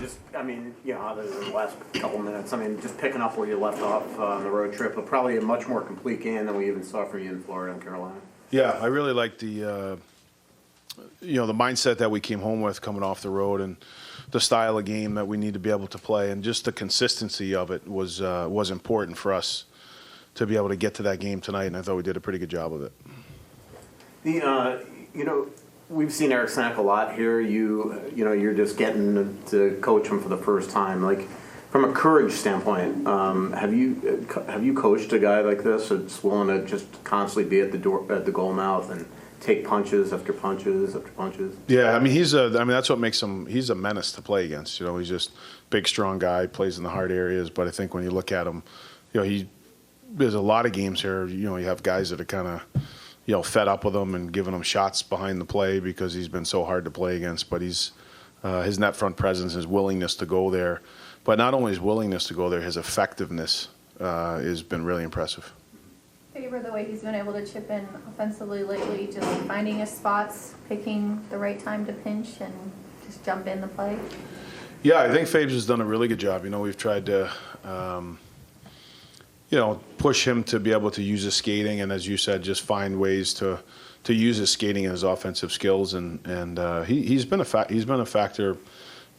just, I mean, other than the last couple minutes, I mean, just picking up where you left off on the road trip, but probably a much more complete game than we even saw from you in Florida and Carolina. Yeah, I really liked the mindset that we came home with coming off the road and the style of game that we need to be able to play, and just the consistency of it was important for us to be able to get to that game tonight, and I thought we did a pretty good job of it. We've seen Eric Snack a lot here. You're just getting to coach him for the first time. Like, from a courage standpoint, have you coached a guy like this that's willing to just constantly be at the goal mouth and take punches after punches after punches? Yeah, I mean that's what makes him. He's a menace to play against. He's just big, strong guy, plays in the hard areas. But I think when you look at him, there's a lot of games here. You have guys that are kind of fed up with him and giving him shots behind the play because he's been so hard to play against. But his net front presence, his willingness to go there, but not only his willingness to go there, his effectiveness has been really impressive. Favor the way he's been able to chip in offensively lately, just finding his spots, picking the right time to pinch, and just jump in the play. Yeah, I think Fabes has done a really good job. We've tried to push him to be able to use his skating, and as you said, just find ways to use his skating and his offensive skills. And he's been a factor,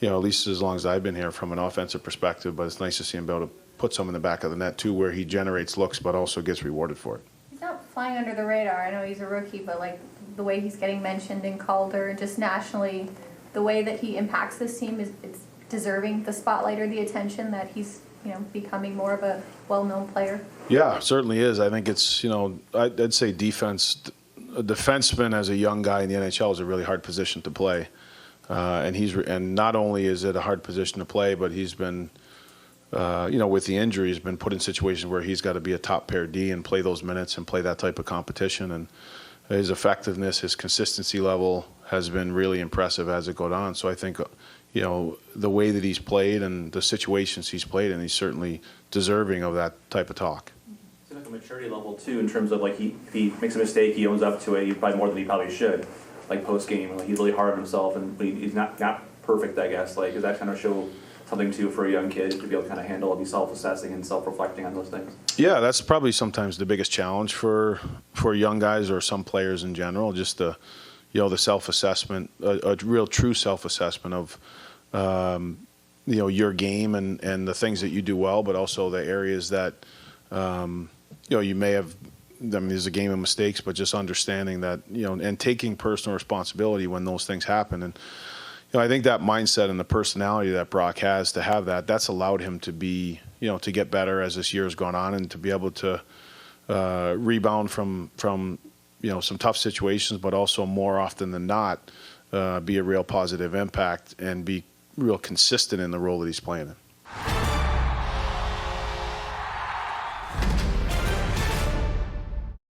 at least as long as I've been here from an offensive perspective. But it's nice to see him be able to put some in the back of the net too, where he generates looks, but also gets rewarded for it. He's not flying under the radar. I know he's a rookie, but like the way he's getting mentioned in Calder and just nationally, the way that he impacts this team it's deserving the spotlight or the attention that he's becoming more of a well-known player. Yeah, certainly is. I think it's, I'd say defense. A defenseman as a young guy in the NHL is a really hard position to play. And not only is it a hard position to play, but he's been, with the injury, he's been put in situations where he's got to be a top pair D and play those minutes and play that type of competition. And his effectiveness, his consistency level has been really impressive as it goes on. So I think, the way that he's played and the situations he's played in, he's certainly deserving of that type of talk. It's like a maturity level too, in terms of like if he makes a mistake, he owns up to it. Probably more than he probably should. Like post game, he's really hard on himself, but he's not perfect. I guess does that kind of show something too for a young kid to be able to kind of handle, be self-assessing and self-reflecting on those things? Yeah, that's probably sometimes the biggest challenge for young guys or some players in general. Just the self-assessment, a real true self-assessment of your game and the things that you do well, but also the areas that you may have. I mean, there's a game of mistakes, but just understanding that and taking personal responsibility when those things happen. And I think that mindset and the personality that Brock has to have that's allowed him to be to get better as this year has gone on, and to be able to rebound from some tough situations, but also more often than not be a real positive impact and be real consistent in the role that he's playing in.